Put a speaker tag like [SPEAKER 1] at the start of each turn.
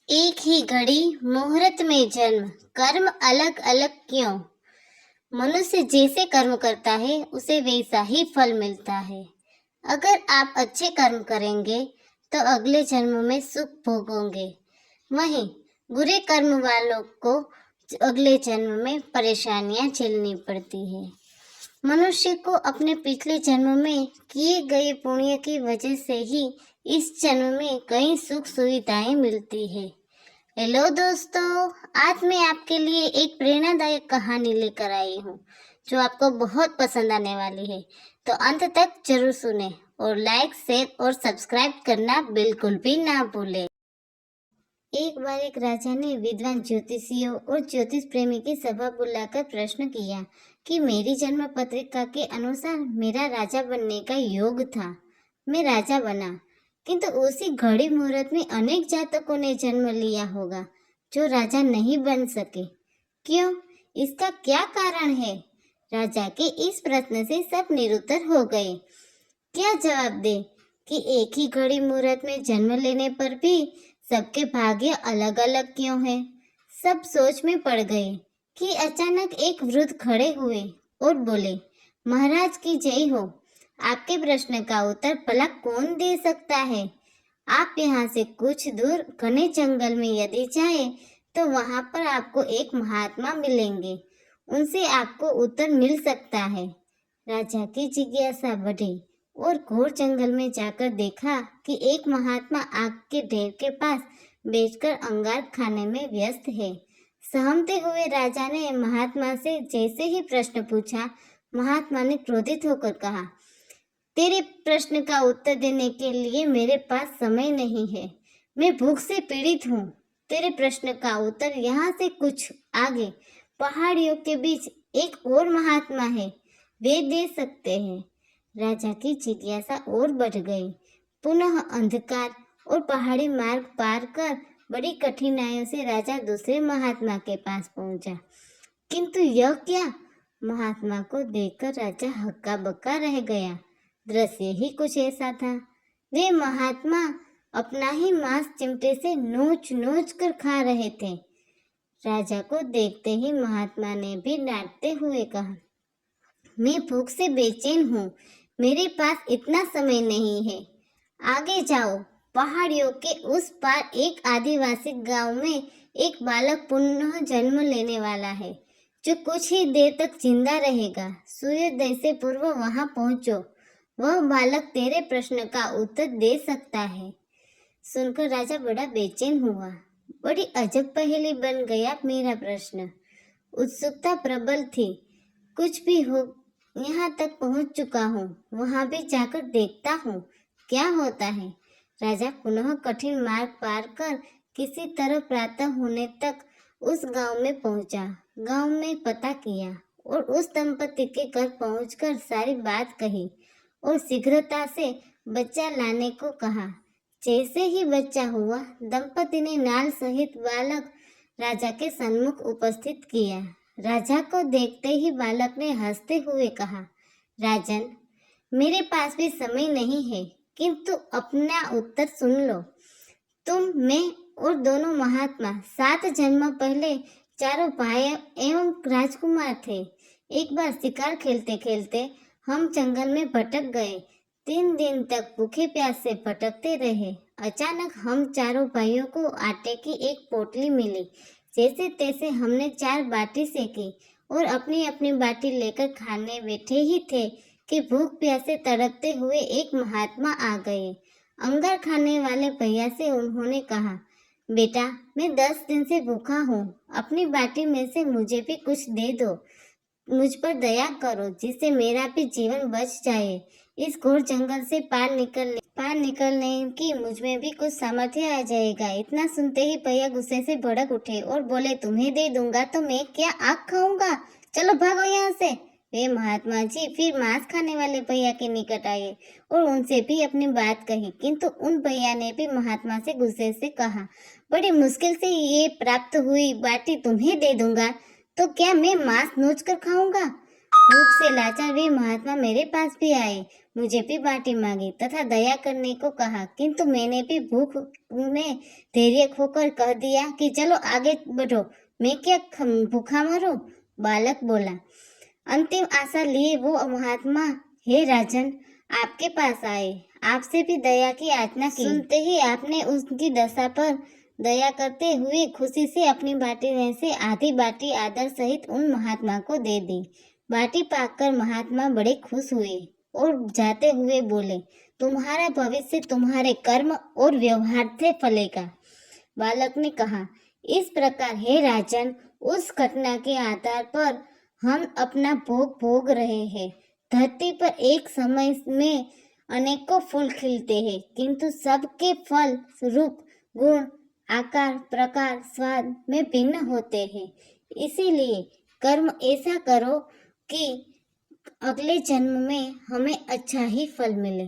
[SPEAKER 1] एक ही घड़ी मुहूर्त में जन्म, कर्म अलग अलग क्यों? मनुष्य जैसे कर्म करता है उसे वैसा ही फल मिलता है। अगर आप अच्छे कर्म करेंगे तो अगले जन्म में सुख भोगोगे। वहीं बुरे कर्म वालों को अगले जन्म में परेशानियां झेलनी पड़ती है। मनुष्य को अपने पिछले जन्म में किए गए पुण्य की वजह से ही इस जन्म में कई सुख सुविधाएं मिलती है। हेलो दोस्तों, आज मैं आपके लिए एक प्रेरणादायक कहानी लेकर आई हूँ जो आपको बहुत पसंद आने वाली है। तो अंत तक जरूर सुने और लाइक, शेयर और सब्सक्राइब करना बिल्कुल भी ना भूलें। एक बार एक राजा ने विद्वान ज्योतिषियों और ज्योतिष प्रेमी की सभा बुलाकर प्रश्न किया कि मेरी जन्म पत्रिका के अनुसार मेरा राजा बनने का योग था। मैं राजा बना, किंतु उसी घड़ी मुहूर्त में अनेक जातकों ने जन्म लिया होगा जो राजा नहीं बन सके। क्यों? इसका क्या कारण है? राजा के इस प्रश्न से सब निरुत्तर हो गए। क्या जवाब दे कि एक ही घड़ी मुहूर्त में जन्म लेने पर भी सबके भाग्य अलग अलग क्यों है? सब सोच में पड़ गए कि अचानक एक वृद्ध खड़े हुए और बोले, महाराज की जय हो। आपके प्रश्न का उत्तर भला कौन दे सकता है? आप यहाँ से कुछ दूर घने जंगल में यदि जाए तो वहाँ पर आपको एक महात्मा मिलेंगे। उनसे आपको उत्तर मिल सकता है। राजा की जिज्ञासा बढ़ी और घोर जंगल में जाकर देखा कि एक महात्मा आग के ढेर के पास बैठकर अंगार खाने में व्यस्त है। सहमते हुए राजा ने महात्मा से जैसे ही प्रश्न पूछा, महात्मा ने क्रोधित होकर कहा, तेरे प्रश्न का उत्तर देने के लिए मेरे पास समय नहीं है। मैं भूख से पीड़ित हूँ। तेरे प्रश्न का उत्तर यहाँ से कुछ आगे पहाड़ियों के बीच एक और महात्मा है, वे दे सकते हैं। राजा की जिज्ञासा और बढ़ गई। पुनः अंधकार और पहाड़ी मार्ग पार कर बड़ी कठिनाइयों से राजा दूसरे महात्मा के पास पहुंचा। किंतु यह क्या? महात्मा को देखकर राजा हक्का बक्का रह गया। दृश्य ही कुछ ऐसा था। वे महात्मा अपना ही मांस चिमटे से नोच नोच कर खा रहे थे। राजा को देखते ही महात्मा ने भी डांटते हुए कहा, मैं भूख से बेचैन हूँ, मेरे पास इतना समय नहीं है। आगे जाओ। पहाड़ियों के उस पार एक आदिवासी गांव में एक बालक पुनः जन्म लेने वाला है जो कुछ ही देर तक जिंदा रहेगा। सूर्योदय से पूर्व वहां पहुंचो। वह बालक तेरे प्रश्न का उत्तर दे सकता है। सुनकर राजा बड़ा बेचैन हुआ। बड़ी अजब पहेली बन गया मेरा प्रश्न। उत्सुकता प्रबल थी। कुछ भी हो, यहाँ तक पहुँच चुका हूँ, वहाँ भी जाकर देखता हूँ क्या होता है। राजा पुनः कठिन मार्ग पार कर किसी तरह प्रातः होने तक उस गांव में पहुंचा। गांव में पता किया और उस दंपति के घर पहुंचकर सारी बात कही और शीघ्रता से बच्चा लाने को कहा। जैसे ही बच्चा हुआ, दंपति ने नाल सहित बालक राजा के सन्मुख उपस्थित किया। राजा को देखते ही बालक ने हंसते हुए कहा, राजन, मेरे पास भी समय नहीं है, किंतु अपना उत्तर सुन लो। तुम, मैं और दोनों महात्मा 7 जन्म पहले चारों भाई एवं राजकुमार थे। एक बार शिकार खेलते खेलते हम जंगल में भटक गए। 3 दिन तक भूखे प्यासे भटकते रहे। अचानक हम चारों भाइयों को आटे की एक पोटली मिली। जैसे तैसे हमने 4 बाटी सेकी और अपनी अपनी बाटी लेकर खाने बैठे ही थे कि भूख प्यासे तड़पते हुए एक महात्मा आ गए। अंगार खाने वाले भैया से उन्होंने कहा, बेटा, मैं 10 दिन से भूखा हूँ, अपनी बाटी में से मुझे भी कुछ दे दो। मुझ पर दया करो जिससे मेरा भी जीवन बच जाए। इस घोर जंगल से पार निकलने की मुझ में भी कुछ सामर्थ्य आ जाएगा। इतना सुनते ही भैया गुस्से से भड़क उठे और बोले, तुम्हें दे दूंगा तो मैं क्या आग खाऊंगा? चलो भागो यहाँ से। वे महात्मा जी फिर मांस खाने वाले भैया के निकट आए और उनसे भी अपनी बात कही, किंतु उन भैया ने भी महात्मा से गुस्से से कहा, बड़ी मुश्किल से ये प्राप्त हुई बाटी तुम्हें दे दूंगा तो क्या मैं मांस नोच कर खाऊंगा? भूख से लाचार वे महात्मा मेरे पास भी आए, मुझे भी बाटी मांगी तथा दया करने को कहा, किंतु मैंने भी भूख में धैर्य खोकर कह दिया कि चलो आगे बढ़ो, मैं क्या भूखा मरूं? बालक बोला। अंतिम आशा लिए वो महात्मा, हे राजन, आपके पास आए, आपसे भी दया की याचना की। सुनते ही आपने उसकी दशा पर दया करते हुए खुशी से अपनी बाटी में से आधी बाटी आदर सहित उन महात्मा को दे दी। बाटी पाकर महात्मा बड़े खुश हुए और जाते हुए बोले, तुम्हारा भविष्य तुम्हारे कर्म और व्यवहार से फलेगा। बालक ने कहा, इस प्रकार हे राजन, उस घटना के आधार पर हम अपना भोग भोग रहे हैं। धरती पर एक समय में अनेकों फूल खिलते हैं, किंतु सबके फल रूप, गुण, आकार, प्रकार, स्वाद में भिन्न होते हैं। इसीलिए कर्म ऐसा करो कि अगले जन्म में हमें अच्छा ही फल मिले।